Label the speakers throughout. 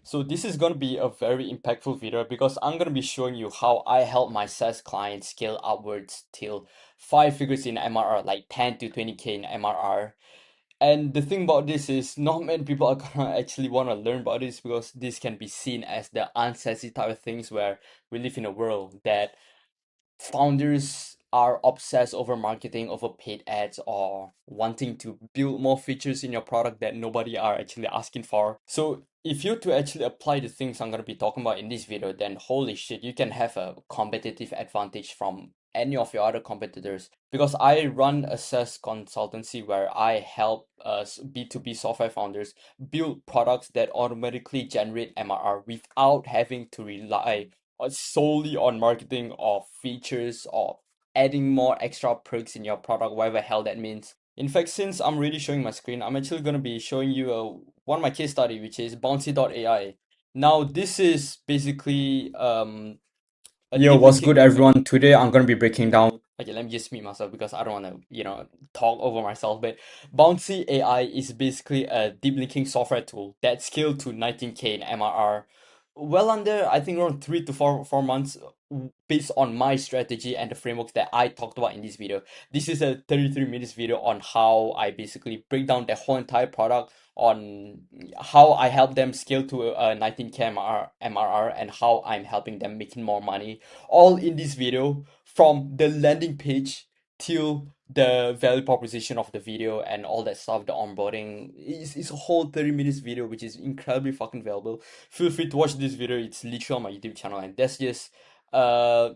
Speaker 1: So this is going to be a very impactful video because I'm going to be showing you how I help my SaaS clients scale upwards till five figures in MRR, like 10 to 20K in MRR. And the thing about this is not many people are gonna actually want to learn about this because this can be seen as the unsexy type of things where we live in a world that founders are obsessed over marketing, over paid ads, or wanting to build more features in your product that nobody are actually asking for. So if you to actually apply the things I'm gonna be talking about in this video, then holy shit, you can have a competitive advantage from any of your other competitors. Because I run a SaaS consultancy where I help B2B software founders build products that automatically generate MRR without having to rely solely on marketing or features or adding more extra perks in your product, whatever hell that means. In fact, since I'm really showing my screen, I'm actually going to be showing you one of my case study, which is Bouncy.ai. Now, this is basically a
Speaker 2: Yo,
Speaker 1: deep
Speaker 2: what's good,
Speaker 1: linking.
Speaker 2: everyone? Today I'm gonna be breaking down.
Speaker 1: Okay, let me just mute myself because I don't want to, talk over myself. But Bouncy AI is basically a deep linking software tool that scaled to 19K in MRR, well under, I think around 3 to 4 months, based on my strategy and the frameworks that I talked about in this video. This is a 33 minutes video on how I basically break down the whole entire product, on how I help them scale to a 19K MRR and how I'm helping them making more money, all in this video from the landing page till the value proposition of the video and all that stuff, the onboarding. It's a whole 30 minutes video, which is incredibly fucking valuable. Feel free to watch this video. It's literally on my YouTube channel, and that's just uh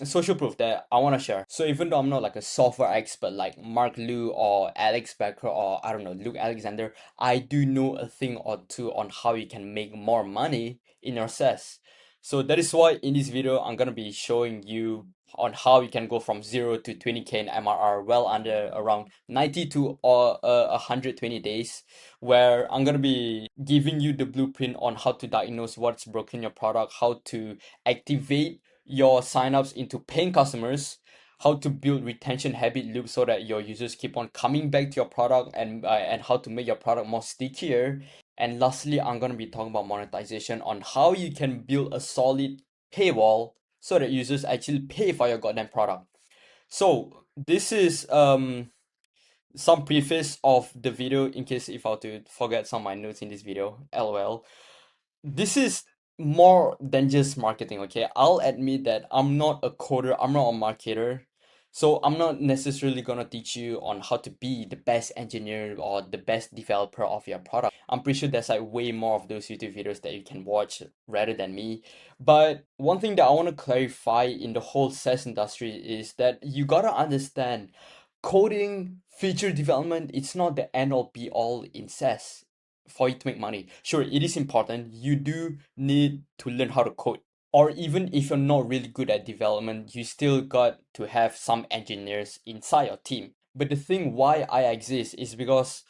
Speaker 1: social proof that I want to share. So even though I'm not like a software expert like Mark Liu or Alex Becker or I don't know, Luke Alexander, I do know a thing or two on how you can make more money in your SaaS. So that is why in this video I'm gonna be showing you on how you can go from 0 to 20K in MRR well under around 90 to 120 days, where I'm gonna be giving you the blueprint on how to diagnose what's broken in your product, how to activate your signups into paying customers, how to build retention habit loops so that your users keep on coming back to your product, and how to make your product more stickier. And lastly, I'm going to be talking about monetization on how you can build a solid paywall so that users actually pay for your goddamn product. So this is some preface of the video in case if I were to forget some of my notes in this video. LOL. This is more than just marketing, okay? I'll admit that I'm not a coder, I'm not a marketer. So I'm not necessarily gonna teach you on how to be the best engineer or the best developer of your product. I'm pretty sure there's like way more of those YouTube videos that you can watch rather than me. But one thing that I want to clarify in the whole SaaS industry is that you gotta understand coding, feature development, it's not the end all be all in SaaS for you to make money. Sure, it is important. You do need to learn how to code. Or even if you're not really good at development, you still got to have some engineers inside your team. But the thing why I exist is because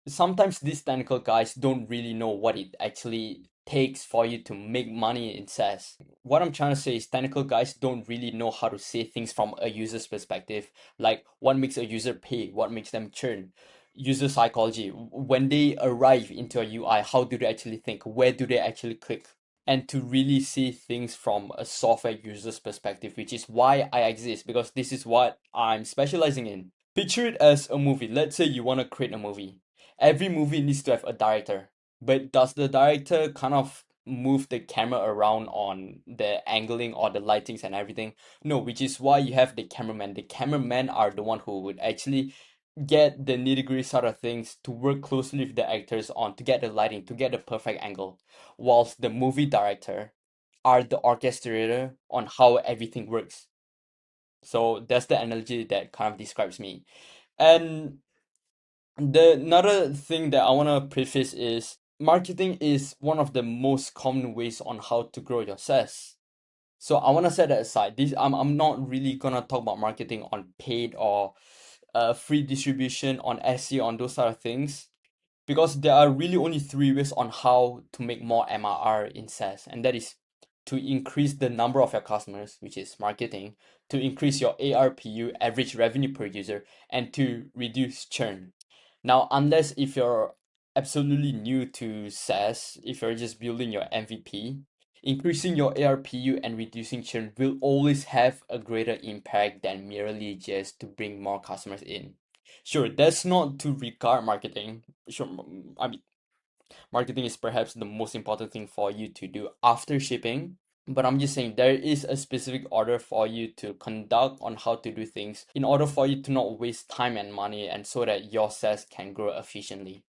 Speaker 1: sometimes these technical guys don't really know what it actually takes for you to make money in SaaS. What I'm trying to say is technical guys don't really know how to say things from a user's perspective, like what makes a user pay, what makes them churn, user psychology. When they arrive into a UI, how do they actually think? Where do they actually click? And to really see things from a software user's perspective, which is why I exist, because this is what I'm specializing in. Picture it as a movie. Let's say you want to create a movie. Every movie needs to have a director. But does the director kind of move the camera around on the angling or the lightings and everything? No, which is why you have the cameraman. The cameramen are the one who would actually get the nitty-gritty sort of things to work closely with the actors on to get the lighting, to get the perfect angle. Whilst the movie director are the orchestrator on how everything works. So that's the analogy that kind of describes me. And the another thing that I want to preface is marketing is one of the most common ways on how to grow your SaaS. So I want to set that aside. I'm not really gonna talk about marketing on paid or free distribution on SEO on those sort of things, because there are really only three ways on how to make more MRR in SaaS, and that is to increase the number of your customers, which is marketing, to increase your ARPU, average revenue per user, and to reduce churn. Now, unless if you're absolutely new to SaaS, if you're just building your MVP, increasing your ARPU and reducing churn will always have a greater impact than merely just to bring more customers in. Sure, that's not to regard marketing. Sure, I mean, marketing is perhaps the most important thing for you to do after shipping. But I'm just saying there is a specific order for you to conduct on how to do things in order for you to not waste time and money and so that your SaaS can grow efficiently.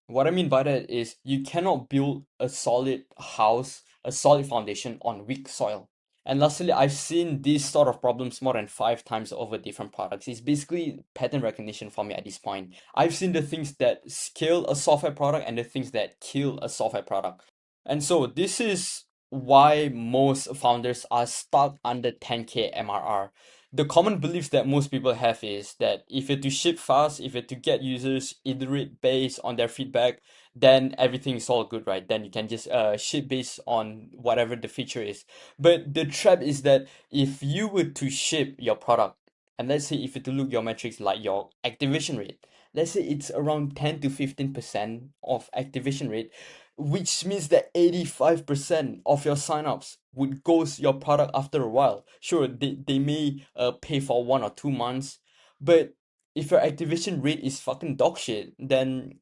Speaker 1: What I mean by that is you cannot build a solid house, a solid foundation on weak soil. And lastly, I've seen these sort of problems more than 5 times over different products. It's basically pattern recognition for me at this point. I've seen the things that scale a software product and the things that kill a software product. And so this is why most founders are stuck under 10K MRR. The common beliefs that most people have is that if you're to ship fast, if you're to get users iterate based on their feedback, then everything is all good, right? Then you can just ship based on whatever the feature is. But the trap is that if you were to ship your product, and let's say if you to look your metrics like your activation rate, let's say it's around 10 to 15% of activation rate, which means that 85% of your signups would ghost your product after a while. Sure, they may pay for 1 or 2 months, but if your activation rate is fucking dog shit, then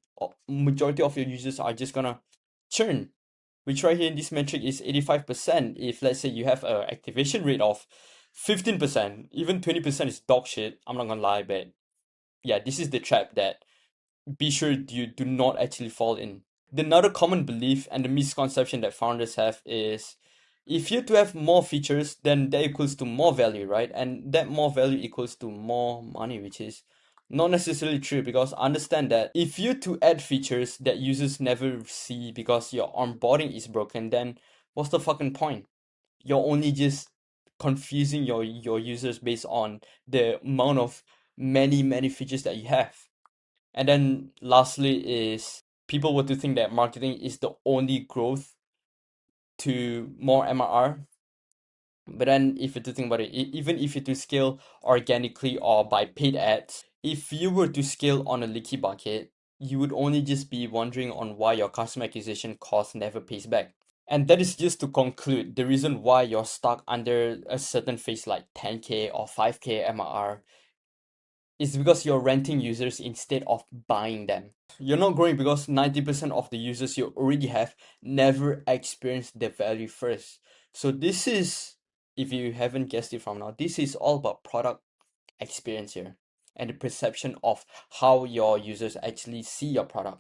Speaker 1: majority of your users are just gonna churn, which right here in this metric is 85%. If let's say you have a activation rate of 15%, even 20% is dog shit, I'm not gonna lie, but yeah, this is the trap that be sure you do not actually fall in. The another common belief and the misconception that founders have is if you to have more features, then that equals to more value, right? And that more value equals to more money, which is not necessarily true because understand that if you to add features that users never see because your onboarding is broken, then what's the fucking point? You're only just confusing your users based on the amount of many features that you have. And then lastly is people were to think that marketing is the only growth to more MRR. But then if you to think about it, even if you to scale organically or by paid ads, if you were to scale on a leaky bucket, you would only just be wondering on why your customer acquisition cost never pays back. And that is just to conclude the reason why you're stuck under a certain phase like 10K or 5K MRR is because you're renting users instead of buying them. You're not growing because 90% of the users you already have never experienced the value first. So this is, if you haven't guessed it from now, this is all about product experience here and the perception of how your users actually see your product.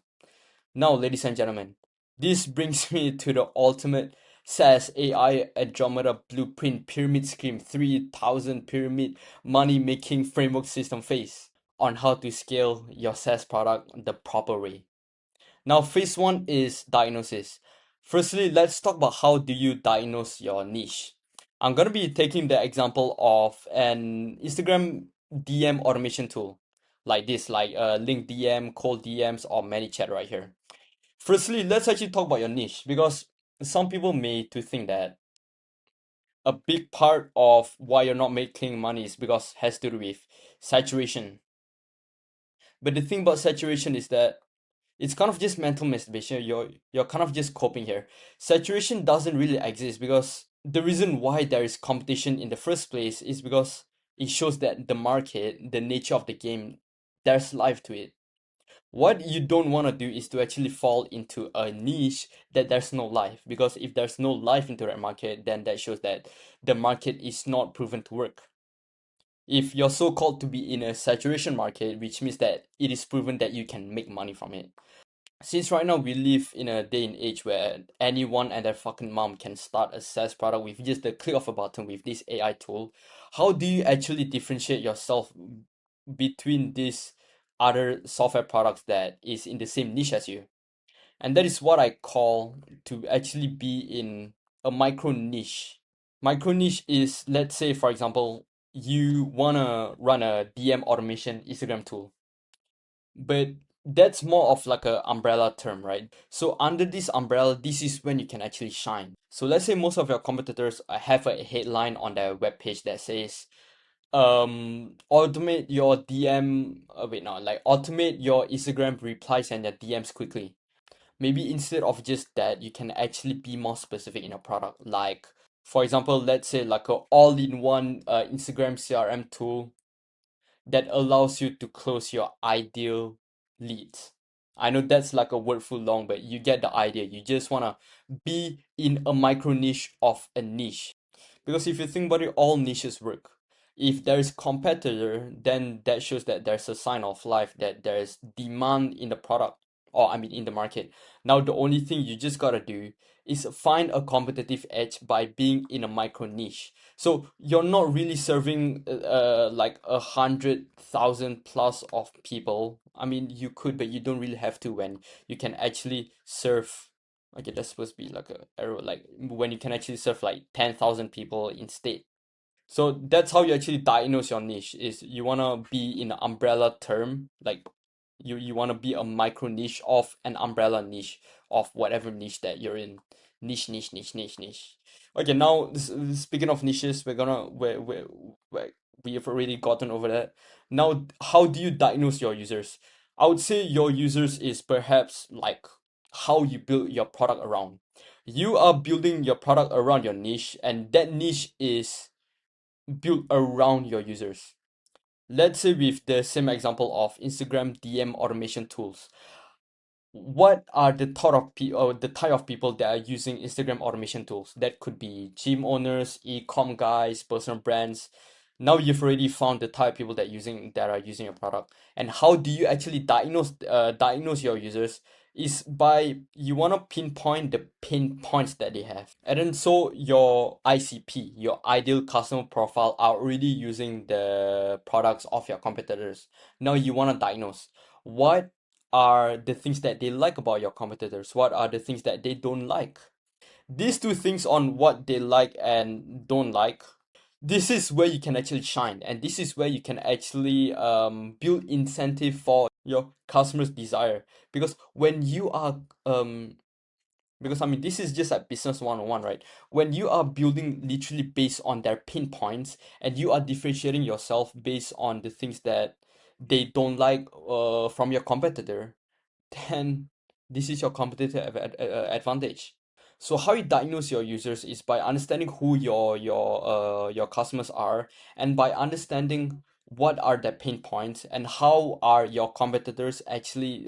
Speaker 1: Now, ladies and gentlemen, this brings me to the ultimate SaaS AI Andromeda Blueprint Pyramid Scheme 3000 Pyramid Money Making Framework System phase on how to scale your SaaS product the proper way. Now, phase one is diagnosis. Firstly, let's talk about how do you diagnose your niche. I'm gonna be taking the example of an Instagram DM automation tool like this, like link DM, cold DMs, or ManyChat right here. Firstly, let's actually talk about your niche because some people may to think that a big part of why you're not making money is because has to do with saturation. But the thing about saturation is that it's kind of just mental masturbation. You're kind of just coping here. Saturation doesn't really exist because the reason why there is competition in the first place is because it shows that the market, the nature of the game, there's life to it. What you don't want to do is to actually fall into a niche that there's no life, because if there's no life into that market, then that shows that the market is not proven to work. If you're so called to be in a saturation market, which means that it is proven that you can make money from it. Since right now we live in a day and age where anyone and their fucking mom can start a SaaS product with just the click of a button with this AI tool, how do you actually differentiate yourself between these other software products that is in the same niche as you? And that is what I call to actually be in a micro niche. Micro niche is, let's say, for example, you wanna run a DM automation Instagram tool, but that's more of like a umbrella term, right? So under this umbrella, this is when you can actually shine. So let's say most of your competitors have a headline on their webpage that says, automate your DM, wait, no, like automate your Instagram replies and your DMs quickly. maybe instead of just that, you can actually be more specific in a product. Like, for example, let's say like a all-in-one Instagram CRM tool that allows you to close your ideal leads. I know that's like a word full long, but you get the idea. You just wanna be in a micro niche of a niche. Because if you think about it, all niches work. If there is competitor, then that shows that there's a sign of life, that there is demand in the product, or I mean in the market. Now the only thing you just gotta do is find a competitive edge by being in a micro niche. So you're not really serving like 100,000 plus of people. I mean, you could, but you don't really have to when you can actually serve. Okay, that's supposed to be like a arrow, like when you can actually serve like 10,000 people instead. So that's how you actually diagnose your niche is you wanna be in an umbrella term, like you wanna be a micro niche of an umbrella niche of whatever niche that you're in. Niche, niche, niche, niche, niche. Okay, now speaking of niches, we've already gotten over that. Now, how do you diagnose your users? I would say your users is perhaps like how you build your product around. You are building your product around your niche, and that niche is built around your users. Let's say with the same example of Instagram DM automation tools. What are the thought of or the type of people that are using Instagram automation tools? That could be gym owners, e-com guys, personal brands. Now you've already found the type of people that are using your product. And how do you actually diagnose your users? Is by you want to pinpoint the pain points that they have. And then so your ICP, your ideal customer profile, are already using the products of your competitors. Now you want to diagnose what are the things that they like about your competitors, what are the things that they don't like. These two things on what they like and don't like, this is where you can actually shine, and this is where you can actually build incentive for your customers desire. Because when you are because I mean this is just like business 101, right? When you are building literally based on their pinpoints and you are differentiating yourself based on the things that they don't like from your competitor, then this is your competitive advantage. So how you diagnose your users is by understanding who your customers are, and by understanding what are their pain points and how are your competitors actually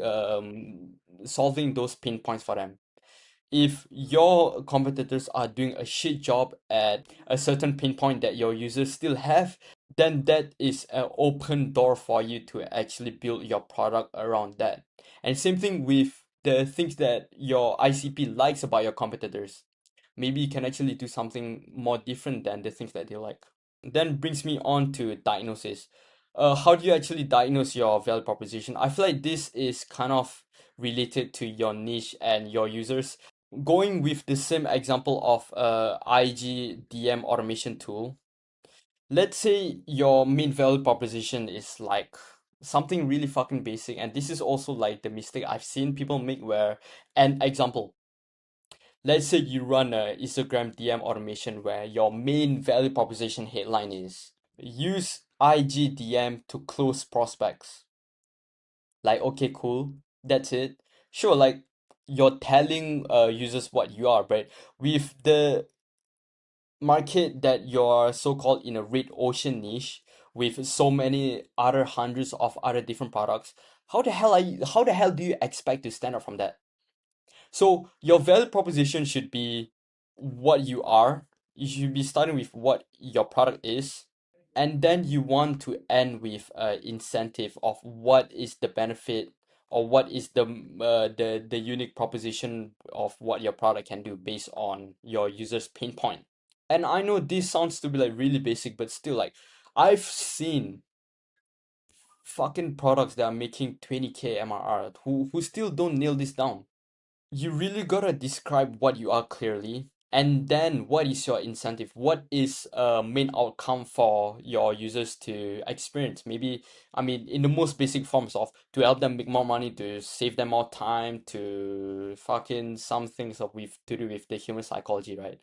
Speaker 1: solving those pain points for them. If your competitors are doing a shit job at a certain pain point that your users still have, then that is an open door for you to actually build your product around that. And same thing with the things that your ICP likes about your competitors. Maybe you can actually do something more different than the things that they like. Then brings me on to diagnosis. How do you actually diagnose your value proposition? I feel like this is kind of related to your niche and your users. Going with the same example of IG DM automation tool, let's say your main value proposition is like something really fucking basic, and this is also like the mistake I've seen people make where, an example, let's say you run a Instagram DM automation where your main value proposition headline is use IG DM to close prospects. Like, okay, cool, that's it. Sure, like you're telling users what you are, but with the market that you're so-called in a red ocean niche with so many other hundreds of other different products, how the hell do you expect to stand out from that? So your value proposition should be what you are. You should be starting with what your product is, and then you want to end with incentive of what is the benefit or what is the unique proposition of what your product can do based on your user's pain point. And I know this sounds to be like really basic, but still, like, I've seen fucking products that are making 20K MRR who still don't nail this down. You really gotta describe what you are clearly, and then what is your incentive? What is a main outcome for your users to experience? Maybe, I mean, in the most basic forms of to help them make more money, to save them more time, to fucking some things of with to do with the human psychology, right?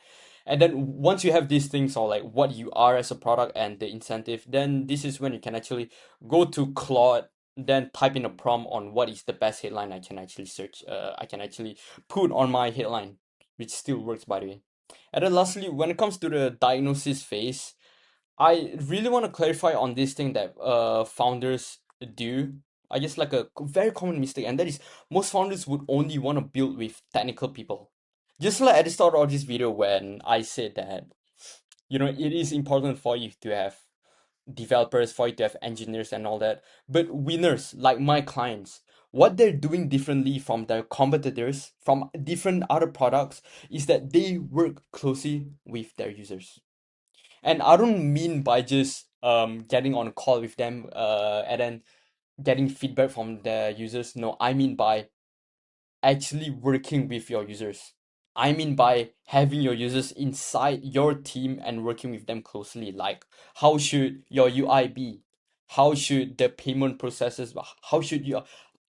Speaker 1: And then once you have these things, or like what you are as a product and the incentive, then this is when you can actually go to Claude. then type in a prompt on what is the best headline I can actually search. I can actually put on my headline, which still works by the way. And then lastly, when it comes to the diagnosis phase, I really want to clarify on this thing that founders do. I guess like a very common mistake, and that is most founders would only want to build with technical people. Just like at the start of this video when I said that, it is important for you to have developers, for you to have engineers and all that. But winners, like my clients, what they're doing differently from their competitors, from different other products, is that they work closely with their users. And I don't mean by just getting on a call with them and then getting feedback from the users. No, I mean by actually working with your users. I mean by having your users inside your team and working with them closely. Like, how should your UI be? How should the payment processes? How should you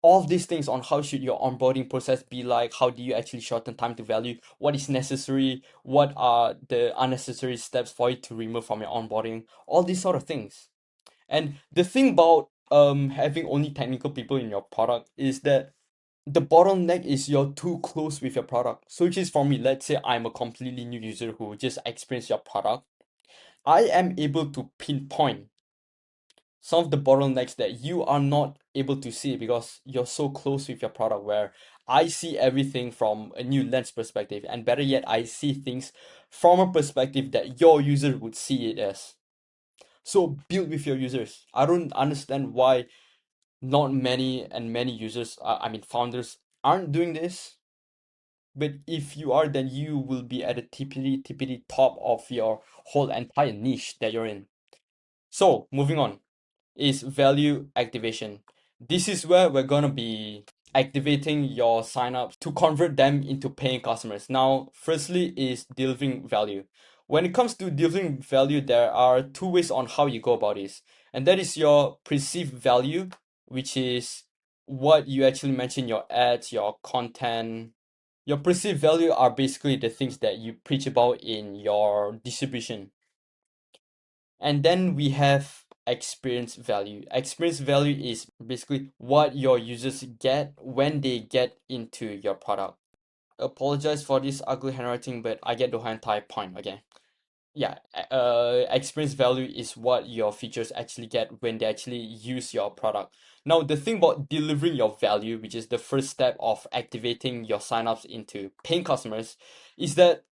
Speaker 1: all of these things on how should your onboarding process be like? How do you actually shorten time to value? What is necessary? What are the unnecessary steps for you to remove from your onboarding? All these sort of things. And the thing about having only technical people in your product is that the bottleneck is you're too close with your product. So which is for me, let's say I'm a completely new user who just experienced your product. I am able to pinpoint some of the bottlenecks that you are not able to see because you're so close with your product where I see everything from a new lens perspective, and better yet, I see things from a perspective that your user would see it as. So build with your users. I don't understand why not many users, I mean founders, aren't doing this. But if you are, then you will be at the tippity top of your whole entire niche that you're in. So moving on is value activation. This is where we're gonna be activating your signups to convert them into paying customers. Now, firstly is delivering value. When it comes to delivering value, there are two ways on how you go about this. And that is your perceived value, which is what you actually mention your ads, your content. Your perceived value are basically the things that you preach about in your distribution. And then we have experience value. Experience value is basically what your users get when they get into your product. Apologize for this ugly handwriting, but I get the whole entire point. Okay. Yeah, experience value is what your features actually get when they actually use your product. Now, the thing about delivering your value, which is the first step of activating your signups into paying customers, is that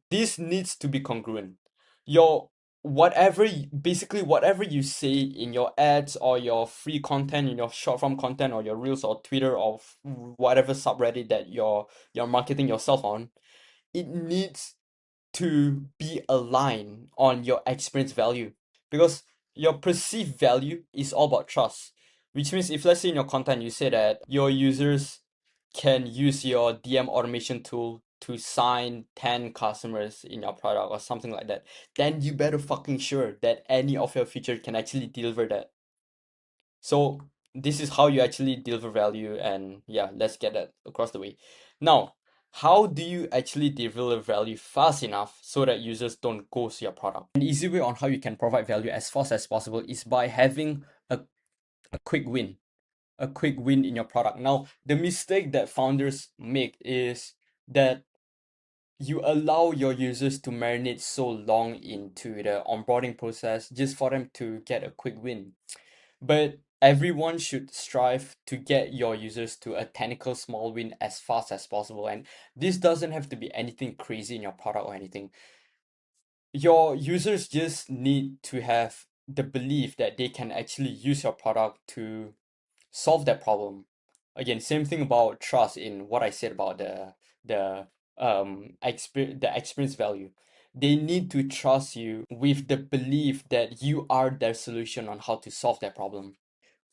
Speaker 1: this needs to be congruent. Your basically whatever you say in your ads or your free content, in your short form content or your reels or Twitter or whatever subreddit that you're marketing yourself on, it needs to be aligned on your experience value because your perceived value is all about trust. Which means if let's say in your content you say that your users can use your DM automation tool to sign 10 customers in your product or something like that, then you better fucking sure that any of your feature can actually deliver that. So this is how you actually deliver value, and yeah, let's get that across the way. Now, how do you actually deliver value fast enough so that users don't ghost your product? An easy way on how you can provide value as fast as possible is by having a quick win. A quick win in your product. Now, the mistake that founders make is that you allow your users to marinate so long into the onboarding process just for them to get a quick win. But everyone should strive to get your users to a technical small win as fast as possible. And this doesn't have to be anything crazy in your product or anything. Your users just need to have the belief that they can actually use your product to solve that problem. Again, same thing about trust in what I said about the experience value. They need to trust you with the belief that you are their solution on how to solve that problem,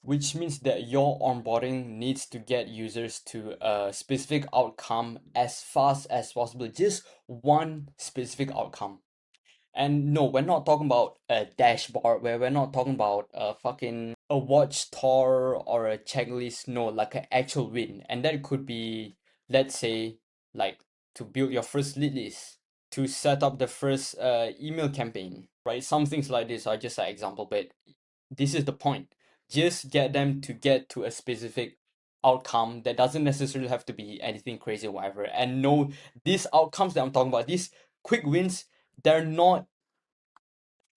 Speaker 1: which means that your onboarding needs to get users to a specific outcome as fast as possible, just one specific outcome. And no, we're not talking about a dashboard, where we're not talking about a fucking a watch tour or a checklist. No, like an actual win. And that could be, let's say, like to build your first lead list, to set up the first email campaign, right? Some things like this are just an example, but this is the point. just get them to get to a specific outcome that doesn't necessarily have to be anything crazy or whatever. And no, these outcomes that I'm talking about, these quick wins, they're not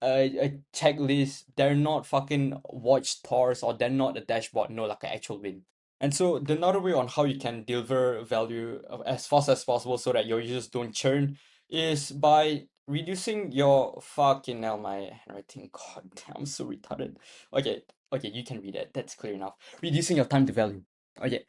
Speaker 1: a checklist. They're not fucking watch tours or they're not a dashboard. No, like an actual win. And so the another way on how you can deliver value as fast as possible so that your users don't churn is by reducing your fucking hell, my handwriting. God damn, I'm so retarded. Okay, okay, you can read it. That's clear enough. Reducing your time to value. Okay,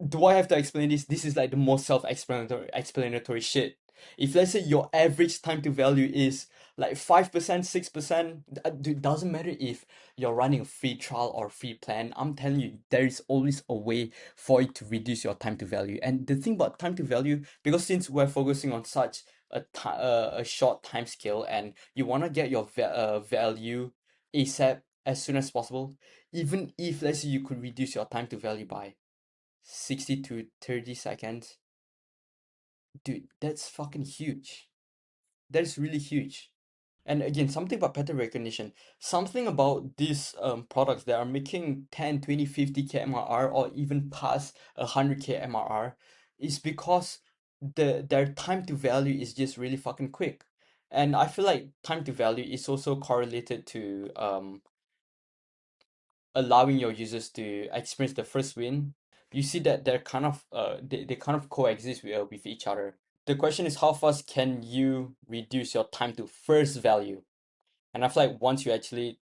Speaker 1: do I have to explain this? This is like the most self-explanatory shit. If let's say your average time to value is like 5%, 6%, it doesn't matter if you're running a free trial or free plan. I'm telling you, there is always a way for it to reduce your time to value. And the thing about time to value, because since we're focusing on such a short time scale and you want to get your value ASAP as soon as possible, even if let's say you could reduce your time to value by 60 to 30 seconds, dude, that's fucking huge. That is really huge. And again, something about pattern recognition, something about these products that are making 10, 20, 50K MRR or even past 100K MRR is because their time to value is just really fucking quick. And I feel like time to value is also correlated to allowing your users to experience the first win. You see that they're kind of they kind of coexist with each other. The question is how fast can you reduce your time to first value? And I feel like once you actually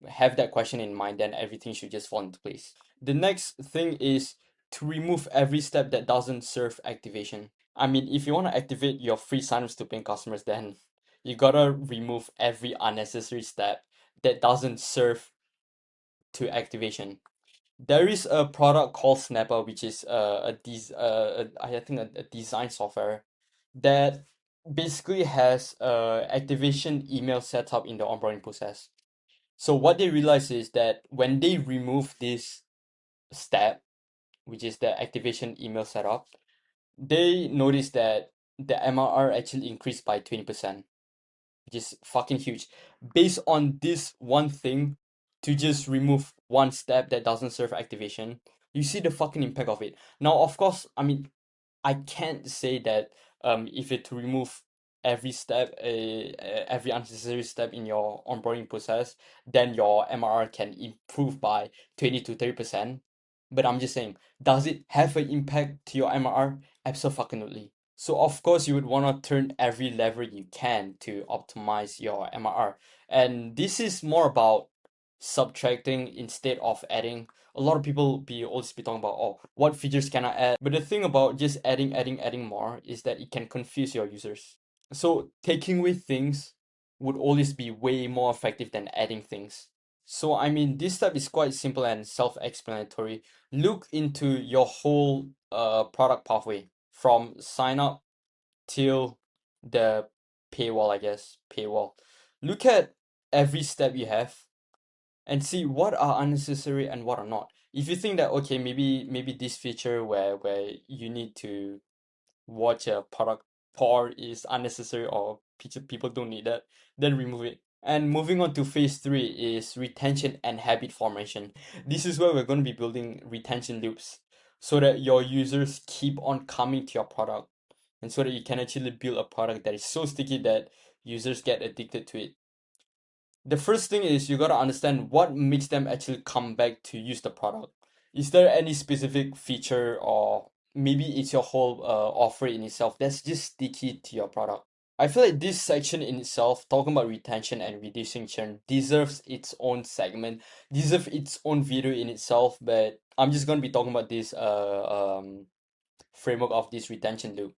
Speaker 1: have that question in mind, then everything should just fall into place. The next thing is to remove every step that doesn't serve activation. I mean, if you want to activate your free signups to paying customers, then you gotta remove every unnecessary step that doesn't serve to activation. There is a product called Snapper, which is I think a design software that basically has activation email set up in the onboarding process. So what they realize is that when they remove this step, which is the activation email setup, they notice that the MRR actually increased by 20%, which is fucking huge. Based on this one thing, to just remove one step that doesn't serve activation, you see the fucking impact of it. Now, of course, I mean, I can't say that if it to remove every step, every unnecessary step in your onboarding process, then your MRR can improve by 20 to 30%. But I'm just saying, does it have an impact to your MRR? Absolutely. So of course you would want to turn every lever you can to optimize your MRR. And this is more about subtracting instead of adding. A lot of people be always be talking about, oh, what features can I add? But the thing about just adding more is that it can confuse your users. So taking away things would always be way more effective than adding things. So I mean, this step is quite simple and self-explanatory. Look into your whole product pathway from sign up till the paywall, I guess, paywall. Look at every step you have and see what are unnecessary and what are not. If you think that okay, maybe this feature where you need to watch a product pour is unnecessary or people don't need that, then remove it. And moving on to phase three is retention and habit formation. This is where we're going to be building retention loops so that your users keep on coming to your product and so that you can actually build a product that is so sticky that users get addicted to it. The first thing is you gotta understand what makes them actually come back to use the product. Is there any specific feature or maybe it's your whole offer in itself that's just sticky to your product? I feel like this section in itself, talking about retention and reducing churn, deserves its own segment, deserves its own video in itself, but I'm just gonna be talking about this framework of this retention loop.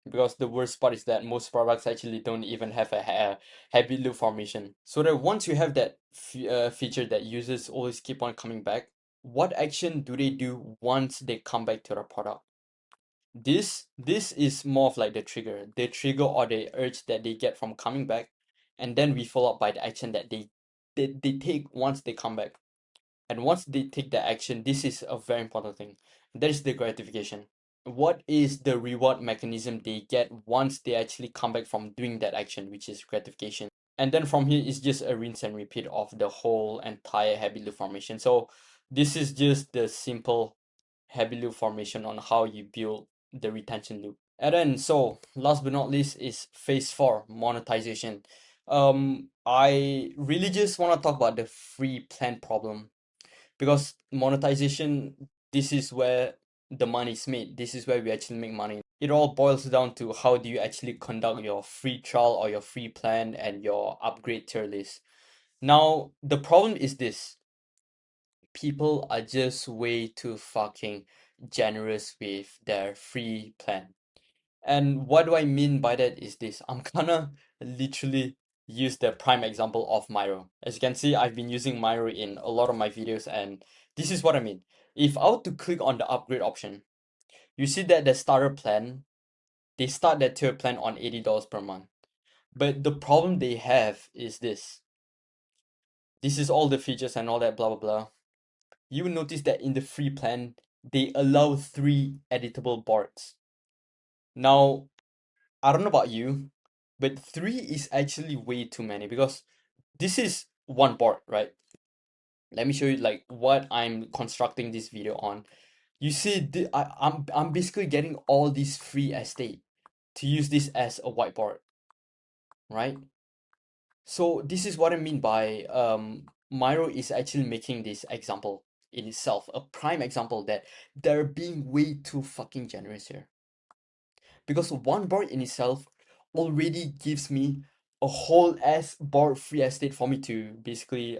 Speaker 1: Because the worst part is that most products actually don't even have a habit loop formation. So that once you have that feature that users always keep on coming back, what action do they do once they come back to the product? This is more of like the trigger or the urge that they get from coming back, and then we follow up by the action that they take once they come back. And once they take the action, this is a very important thing. That is the gratification. What is the reward mechanism they get once they actually come back from doing that action, which is gratification? And then from here it's just a rinse and repeat of the whole entire habit loop formation. So this is just the simple habit loop formation on how you build the retention loop. And then, so last but not least is phase four, monetization. I really just want to talk about the free plan problem, because monetization, this is where the money is made. This is where we actually make money. It all boils down to how do you actually conduct your free trial or your free plan and your upgrade tier list. Now, the problem is this: people are just way too fucking generous with their free plan. And what do I mean by that is this: I'm gonna literally use the prime example of Miro. As you can see, I've been using Miro in a lot of my videos, and this is what I mean. If I were to click on the upgrade option, you see that the starter plan, they start their tier plan on $80 per month. But the problem they have is this. This is all the features and all that blah blah blah. You will notice that in the free plan, they allow 3 editable boards. Now, I don't know about you, but 3 is actually way too many, because this is one board, right? Let me show you like what I'm constructing this video on. You see, I'm basically getting all these free estate to use this as a whiteboard, right? So this is what I mean by Miro is actually making this example in itself a prime example that they're being way too fucking generous here. Because one board in itself already gives me a whole ass board free estate for me to basically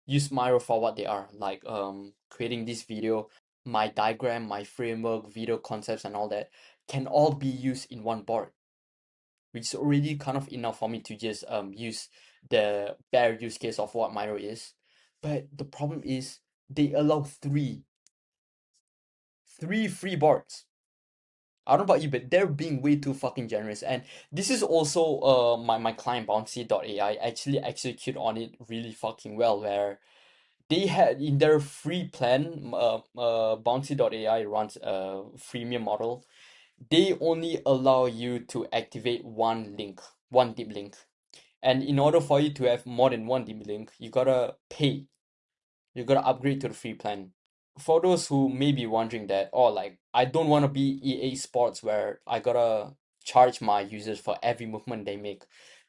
Speaker 1: use Miro for what they are, like creating this video, my diagram, my framework, video concepts and all that can all be used in one board, which is already kind of enough for me to just use the bare use case of what Miro is. But the problem is they allow three free boards. I don't know about you, but they're being way too fucking generous. And this is also my client Bouncy.ai actually execute on it really fucking well, where they had in their free plan, Bouncy.ai runs a freemium model. They only allow you to activate one link, one deep link. And in order for you to have more than one deep link, you gotta pay. You gotta upgrade to the free plan. For those who may be wondering that, oh, like, I don't want to be EA Sports where I gotta charge my users for every movement they make.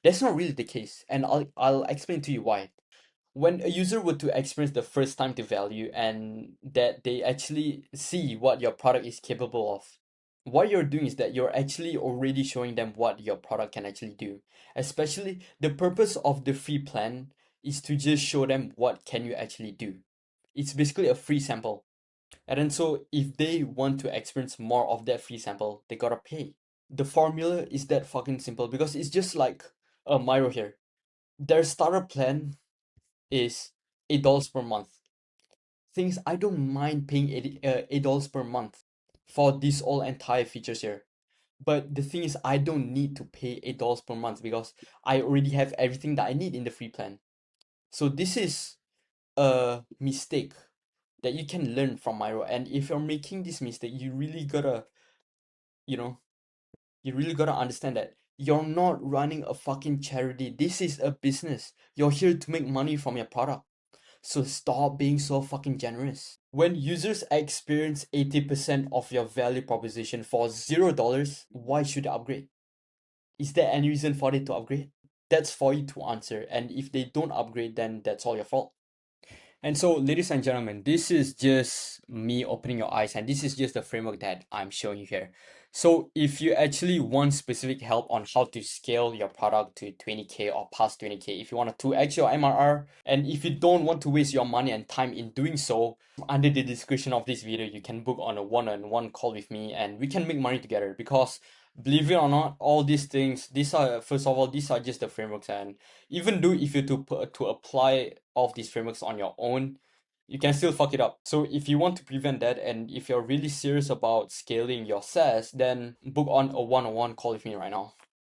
Speaker 1: That's not really the case, and I'll explain to you why. When a user were to experience the first time to value and that they actually see what your product is capable of, what you're doing is that you're actually already showing them what your product can actually do. Especially the purpose of the free plan is to just show them what can you actually do. It's basically a free sample. And then so if they want to experience more of that free sample, they gotta pay. The formula is that fucking simple, because it's just like a Miro here. Their starter plan is $8 per month. Things I don't mind paying $8 per month for these all entire features here. But the thing is, I don't need to pay $8 per month because I already have everything that I need in the free plan. So this is a mistake that you can learn from Miro. And if you're making this mistake, you really gotta, you know, you really gotta understand that you're not running a fucking charity. This is a business. You're here to make money from your product. So stop being so fucking generous. When users experience 80% of your value proposition for $0, why should they upgrade? Is there any reason for it to upgrade? That's for you to answer. And if they don't upgrade, then that's all your fault. And so, ladies and gentlemen, this is just me opening your eyes, and this is just the framework that I'm showing you here. So, if you actually want specific help on how to scale your product to 20K or past 20K, if you want to 2x your MRR, and if you don't want to waste your money and time in doing so, under the description of this video, you can book on a one-on-one call with me, and we can make money together. Because believe it or not, all these things, these are, first of all, these are just the frameworks, and even though if you to apply all of these frameworks on your own, you can still fuck it up. So if you want to prevent that, and if you're really serious about scaling your SaaS, then book on a one-on-one call with me right now.